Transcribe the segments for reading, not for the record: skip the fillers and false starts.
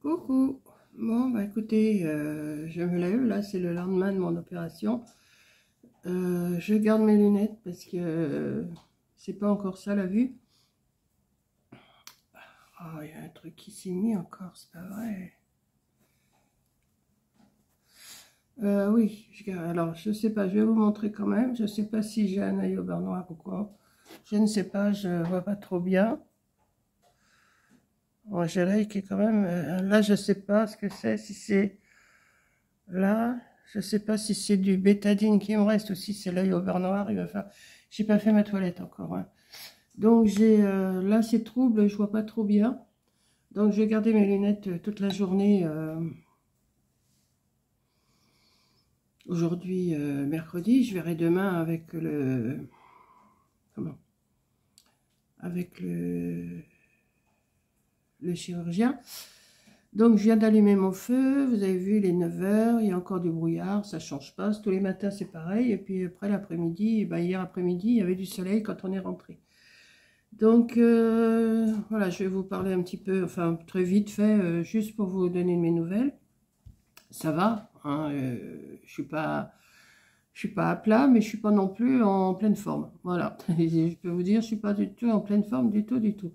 Coucou. Bon, bah écoutez, je me lève, là c'est le lendemain de mon opération. Je garde mes lunettes parce que c'est pas encore ça la vue. Oh, il y a un truc qui s'est mis encore, c'est pas vrai. Oui, alors je sais pas, je vais vous montrer quand même. Je sais pas si j'ai un œil au beurre noir ou quoi. Je ne sais pas, je vois pas trop bien. Bon, j'ai l'œil qui est quand même... là, je sais pas ce que c'est, si c'est... Là, je sais pas si c'est du bétadine qui me reste ou si c'est l'œil au beurre noir. Il va faire... J'ai pas fait ma toilette encore, hein. Donc j'ai là c'est trouble, je vois pas trop bien. Donc je vais garder mes lunettes toute la journée. Aujourd'hui mercredi, je verrai demain avec le comment avec le chirurgien. Donc je viens d'allumer mon feu, vous avez vu, il est 9 h, il y a encore du brouillard, ça change pas, tous les matins c'est pareil, et puis après l'après-midi, ben, hier après-midi, il y avait du soleil quand on est rentré. Donc voilà, je vais vous parler un petit peu, enfin très vite fait, juste pour vous donner mes nouvelles. Ça va, hein, je suis pas à plat, mais je suis pas non plus en pleine forme. Voilà, je peux vous dire, je suis pas du tout en pleine forme, du tout, du tout.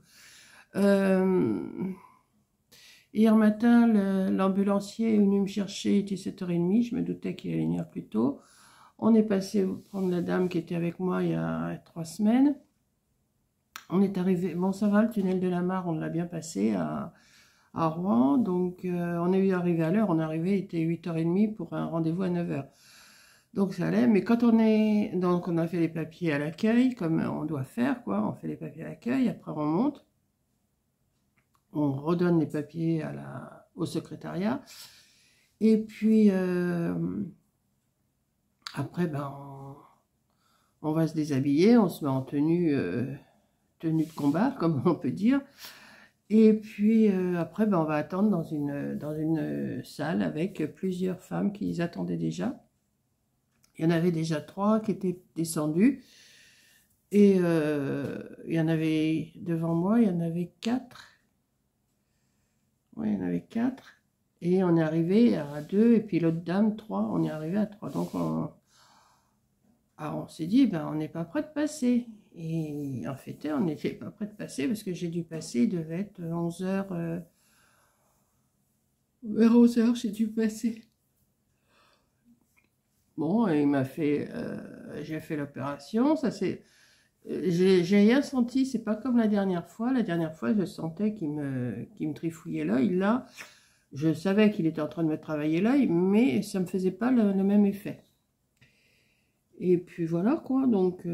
Hier matin, l'ambulancier est venu me chercher, il était 7 h 30, je me doutais qu'il allait venir plus tôt. On est passé prendre la dame qui était avec moi il y a 3 semaines. On est arrivé, bon ça va, le tunnel de la Mare, on l'a bien passé à Rouen, donc on est arrivé à l'heure, on est arrivé, il était 8 h 30 pour un rendez-vous à 9 h. Donc ça allait, mais quand donc on a fait les papiers à l'accueil, comme on doit faire, quoi, on fait les papiers à l'accueil, après on monte, on redonne les papiers au secrétariat, et puis après, ben, on va se déshabiller, on se met en tenue de combat, comme on peut dire. Et puis après, ben, on va attendre dans une salle avec plusieurs femmes qui attendaient déjà. Il y en avait déjà 3 qui étaient descendues. Et il y en avait devant moi, il y en avait 4. Oui, il y en avait 4. Et on est arrivé à 2, et puis l'autre dame, 3. On est arrivé à 3. Donc on s'est dit, ben, on n'est pas prêt de passer. Et en fait, on n'était pas prêt de passer parce que j'ai dû passer, il devait être 11 h. Vers 11 h, j'ai dû passer. Bon, il m'a fait, j'ai fait l'opération, ça c'est, j'ai rien senti, c'est pas comme la dernière fois. La dernière fois, je sentais qu'il me trifouillait l'œil. Là, je savais qu'il était en train de me travailler l'œil, mais ça me faisait pas le même effet. Et puis voilà quoi, donc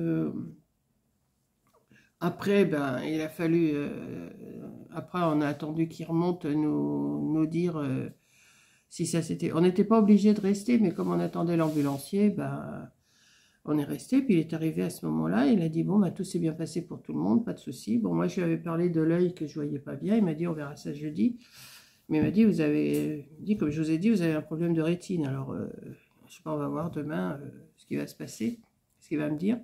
après, ben, il a fallu, après on a attendu qu'il remonte nous dire si ça c'était, on n'était pas obligé de rester, mais comme on attendait l'ambulancier, ben, on est resté. Puis il est arrivé à ce moment-là, il a dit bon, ben, tout s'est bien passé pour tout le monde, pas de souci. Bon, moi je lui avais parlé de l'œil que je voyais pas bien, il m'a dit on verra ça jeudi. Mais il m'a dit, comme je vous ai dit, vous avez un problème de rétine. Alors, je sais pas, on va voir demain ce qui va se passer, ce qu'il va me dire.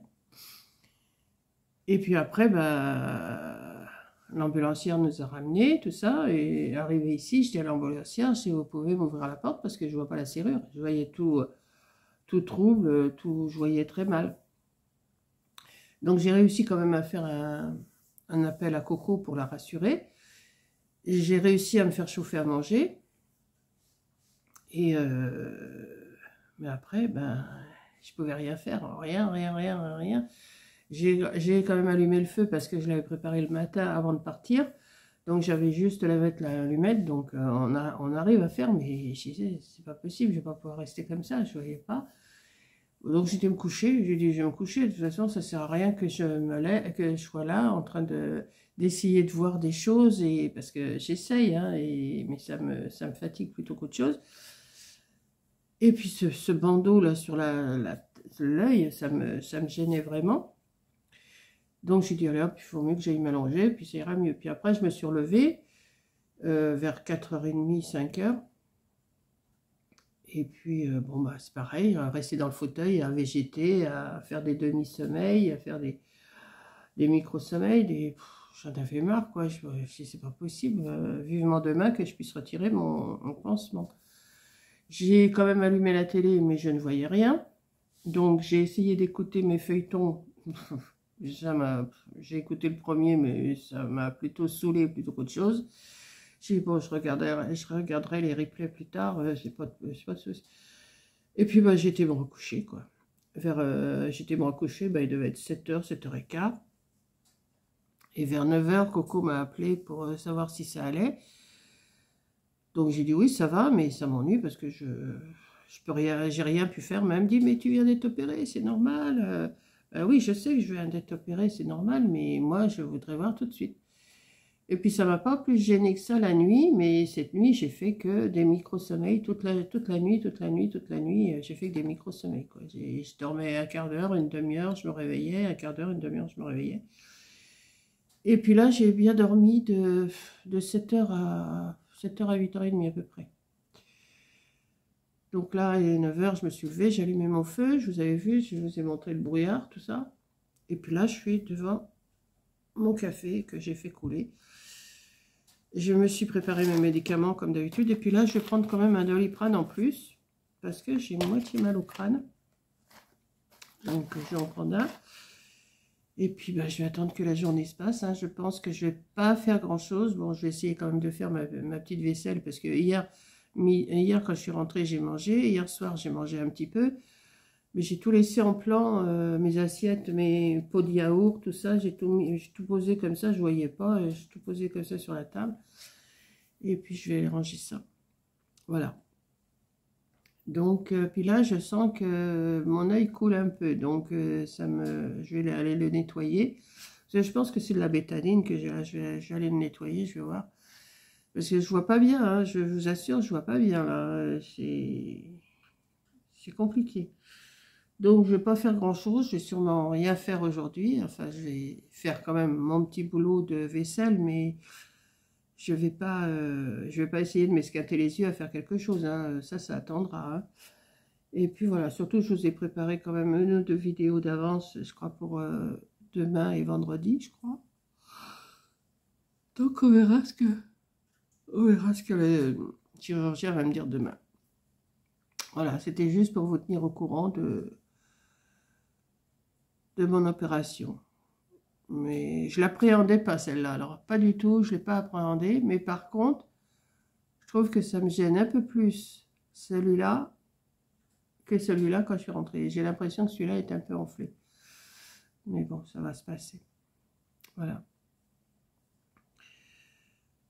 Et puis après, bah, l'ambulancière nous a ramenés, tout ça. Et arrivé ici, je dis à l'ambulancière, si vous pouvez m'ouvrir la porte parce que je vois pas la serrure. Je voyais tout trouble, je voyais très mal. Donc j'ai réussi quand même à faire un appel à Coco pour la rassurer. J'ai réussi à me faire chauffer à manger. Et mais après, ben, je pouvais rien faire, rien. J'ai quand même allumé le feu parce que je l'avais préparé le matin avant de partir. Donc j'avais juste la mettre l'allumette. Donc on arrive à faire, mais je disais, c'est pas possible, je vais pas pouvoir rester comme ça, je voyais pas. Donc j'étais me coucher, j'ai dit je vais me coucher, de toute façon ça sert à rien que je me lève, que je sois là en train d'essayer de voir des choses, et parce que j'essaye, hein, mais ça me fatigue plutôt qu'autre chose. Et puis ce bandeau là sur l'œil, ça me gênait vraiment. Donc j'ai dit allez hop, il faut mieux que j'aille m'allonger, puis ça ira mieux. Puis après je me suis relevée vers 4 h 30, 5 h. Et puis bon bah c'est pareil, à rester dans le fauteuil, à végéter, à faire des demi-sommeils, à faire des micro-sommeils, j'en avais marre, quoi. Je dis, c'est pas possible. Vivement demain que je puisse retirer mon pansement. J'ai quand même allumé la télé, mais je ne voyais rien. Donc, j'ai essayé d'écouter mes feuilletons. J'ai écouté le premier, mais ça m'a plutôt saoulé plutôt qu'autre chose. J'ai dit, bon, je regarderai les replays plus tard, c'est pas de souci. Et puis, bah, j'étais me recoucher, quoi. J'étais me recoucher, bah, il devait être 7h, 7h15. Et vers 9h, Coco m'a appelé pour savoir si ça allait. Donc, j'ai dit, oui, ça va, mais ça m'ennuie parce que je peux rien, j'ai rien pu faire. Mais elle me dit, mais tu viens d'être opéré, c'est normal. Oui, je sais que je viens d'être opéré, c'est normal, mais moi, je voudrais voir tout de suite. Et puis, ça m'a pas plus gêné que ça la nuit, mais cette nuit, j'ai fait que des micro-sommeils toute la nuit, j'ai fait que des micro-sommeils, quoi. Je dormais un quart d'heure, une demi-heure, je me réveillais, un quart d'heure, une demi-heure, je me réveillais. Et puis là, j'ai bien dormi de 7h à 8h30 à peu près. Donc là, à 9h, je me suis levée, j'ai allumé mon feu, je vous avais vu, je vous ai montré le brouillard, tout ça. Et puis là, je suis devant mon café que j'ai fait couler. Je me suis préparé mes médicaments comme d'habitude. Et puis là, je vais prendre quand même un Doliprane en plus. Parce que j'ai moitié mal au crâne. Donc, je vais en prendre un. Et puis, bah, je vais attendre que la journée se passe. Hein. Je pense que je ne vais pas faire grand-chose. Bon, je vais essayer quand même de faire ma petite vaisselle. Parce que hier, quand je suis rentrée, j'ai mangé. Hier soir, j'ai mangé un petit peu. Mais j'ai tout laissé en plan. Mes assiettes, mes pots de yaourt, tout ça. J'ai tout posé comme ça. Je ne voyais pas. J'ai tout posé comme ça sur la table. Et puis, je vais ranger ça. Voilà. Donc, puis là, je sens que mon œil coule un peu. Donc, je vais aller le nettoyer. Je pense que c'est de la bétadine que j'ai là. Je vais aller le nettoyer, je vais voir. Parce que je vois pas bien, hein, je vous assure, je vois pas bien, là. C'est compliqué. Donc, je vais pas faire grand-chose. Je vais sûrement rien faire aujourd'hui. Enfin, je vais faire quand même mon petit boulot de vaisselle, mais je vais pas essayer de m'esquinter les yeux à faire quelque chose. Hein. Ça attendra. Hein. Et puis voilà, surtout je vous ai préparé quand même une ou deux vidéos d'avance, je crois, pour demain et vendredi, je crois. Donc on verra ce que le chirurgien va me dire demain. Voilà, c'était juste pour vous tenir au courant de mon opération. Mais je l'appréhendais pas celle-là, alors pas du tout, je ne l'ai pas appréhendée, mais par contre, je trouve que ça me gêne un peu plus celui-là que celui-là quand je suis rentrée. J'ai l'impression que celui-là est un peu enflé. Mais bon, ça va se passer. Voilà.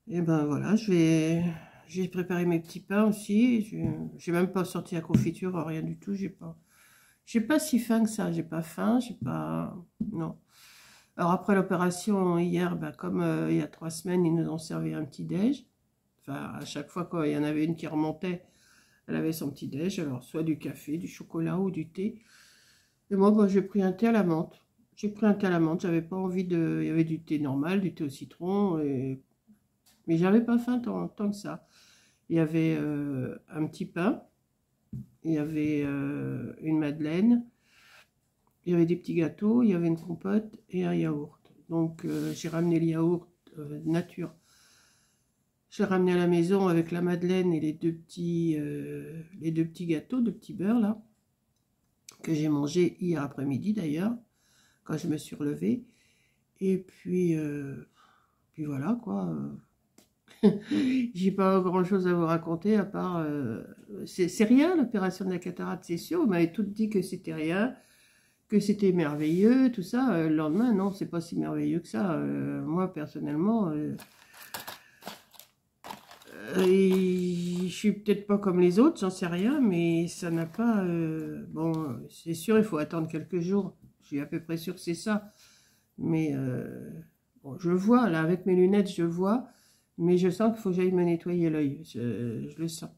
Et ben voilà, j'ai préparé mes petits pains aussi. J'ai même pas sorti la confiture, rien du tout. J'ai pas si faim que ça. J'ai pas faim, j'ai pas, non. Alors après l'opération hier, ben, comme il y a 3 semaines, ils nous ont servi un petit déj. Enfin, à chaque fois qu'il y en avait une qui remontait, elle avait son petit déj. Alors soit du café, du chocolat ou du thé. Et moi, ben, j'ai pris un thé à la menthe. J'ai pris un thé à la menthe. J'avais pas envie de. Il y avait du thé normal, du thé au citron mais j'avais pas faim tant que ça. Il y avait un petit pain, il y avait une madeleine, il y avait des petits gâteaux, il y avait une compote et un yaourt. Donc j'ai ramené le yaourt nature. J'ai ramené à la maison avec la madeleine et les deux petits gâteaux, de petits beurres là, que j'ai mangé hier après-midi d'ailleurs, quand je me suis relevée. Et puis voilà quoi. J'ai pas grand chose à vous raconter à part c'est rien l'opération de la cataracte, c'est sûr. Vous m'avez toutes dit que c'était rien, que c'était merveilleux, tout ça. Le lendemain, non, c'est pas si merveilleux que ça. Moi personnellement, je suis peut-être pas comme les autres, j'en sais rien, mais ça n'a pas. Bon, c'est sûr, il faut attendre quelques jours. Je suis à peu près sûre que c'est ça. Mais bon, je vois là avec mes lunettes, je vois. Mais je sens qu'il faut que j'aille me nettoyer l'œil. Je le sens.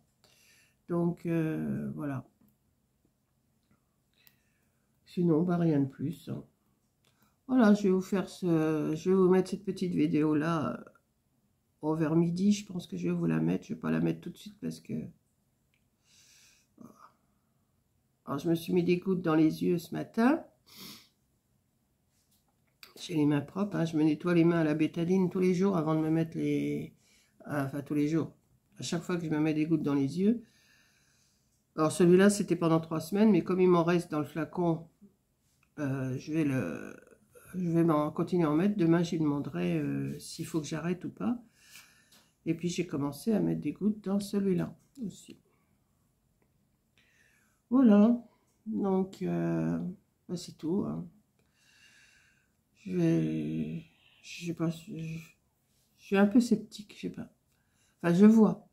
Donc, voilà. Sinon, bah, rien de plus. Hein. Voilà, je vais vous mettre cette petite vidéo-là vers midi. Je pense que je vais vous la mettre. Je ne vais pas la mettre tout de suite parce que... Alors, je me suis mis des gouttes dans les yeux ce matin. J'ai les mains propres, hein. Je me nettoie les mains à la bétadine tous les jours avant de me mettre les... Enfin, tous les jours. À chaque fois que je me mets des gouttes dans les yeux. Alors, celui-là, c'était pendant 3 semaines, mais comme il m'en reste dans le flacon, je vais continuer à en mettre. Demain, j'y demanderai s'il faut que j'arrête ou pas. Et puis, j'ai commencé à mettre des gouttes dans celui-là aussi. Voilà. Donc, bah, c'est tout, hein. Je sais pas, je suis un peu sceptique, je sais pas. Enfin, je vois.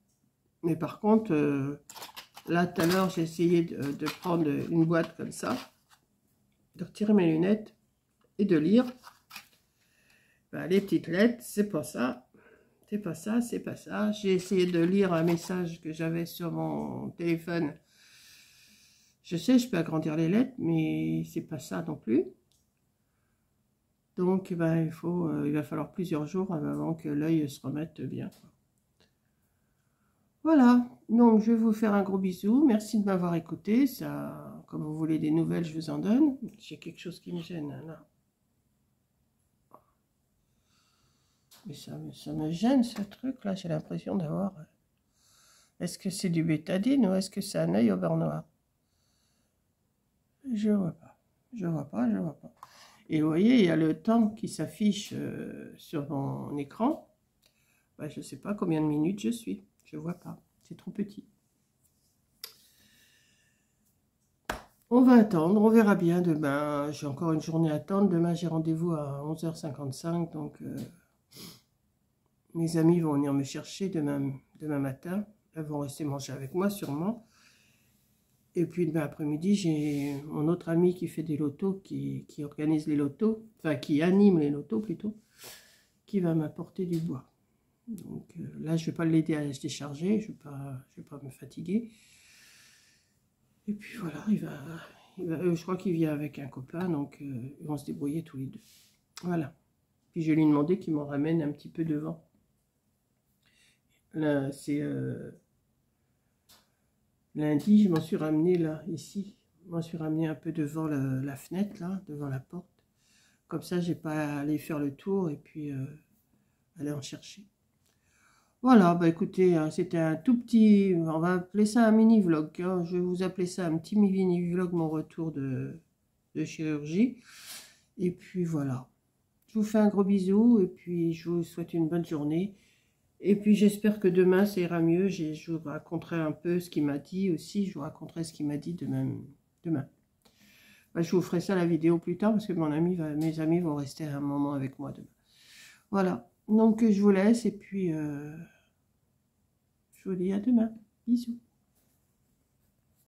Mais par contre, là, tout à l'heure, j'ai essayé de prendre une boîte comme ça, de retirer mes lunettes et de lire. Ben, les petites lettres, c'est pas ça. C'est pas ça, c'est pas ça. J'ai essayé de lire un message que j'avais sur mon téléphone. Je sais, je peux agrandir les lettres, mais c'est pas ça non plus. Donc, ben, il va falloir plusieurs jours avant que l'œil se remette bien. Voilà, donc je vais vous faire un gros bisou. Merci de m'avoir écouté. Ça, comme vous voulez des nouvelles, je vous en donne. J'ai quelque chose qui me gêne là. Mais ça me gêne ce truc là. J'ai l'impression d'avoir... Est-ce que c'est du bétadine ou est-ce que c'est un œil au beurre noir? Je vois pas. Je vois pas, je vois pas. Et vous voyez, il y a le temps qui s'affiche sur mon écran. Ben, je ne sais pas combien de minutes je suis. Je ne vois pas. C'est trop petit. On va attendre. On verra bien demain. J'ai encore une journée à attendre. Demain, j'ai rendez-vous à 11h55. Donc, mes amis vont venir me chercher demain matin. Elles vont rester manger avec moi, sûrement. Et puis, demain après-midi, j'ai mon autre ami qui fait des lotos, qui organise les lotos. Enfin, qui anime les lotos, plutôt. Qui va m'apporter du bois. Donc là, je ne vais pas l'aider à se décharger, je vais pas me fatiguer. Et puis voilà, je crois qu'il vient avec un copain, donc ils vont se débrouiller tous les deux. Voilà. Puis je vais lui demander qu'il m'en ramène un petit peu devant. Là, c'est lundi, je m'en suis ramené là, ici. Je m'en suis ramené un peu devant la fenêtre, là, devant la porte. Comme ça, j'ai pas à aller faire le tour et puis aller en chercher. Voilà, bah écoutez, hein, c'était un tout petit, on va appeler ça un mini-vlog, hein. Je vais vous appeler ça un petit mini-vlog, mon retour de chirurgie. Et puis voilà, je vous fais un gros bisou et puis je vous souhaite une bonne journée. Et puis j'espère que demain ça ira mieux, je vous raconterai un peu ce qu'il m'a dit aussi, je vous raconterai ce qu'il m'a dit demain. Bah, je vous ferai ça la vidéo plus tard parce que mes amis vont rester un moment avec moi demain. Voilà, donc je vous laisse et puis je vous dis à demain. Bisous.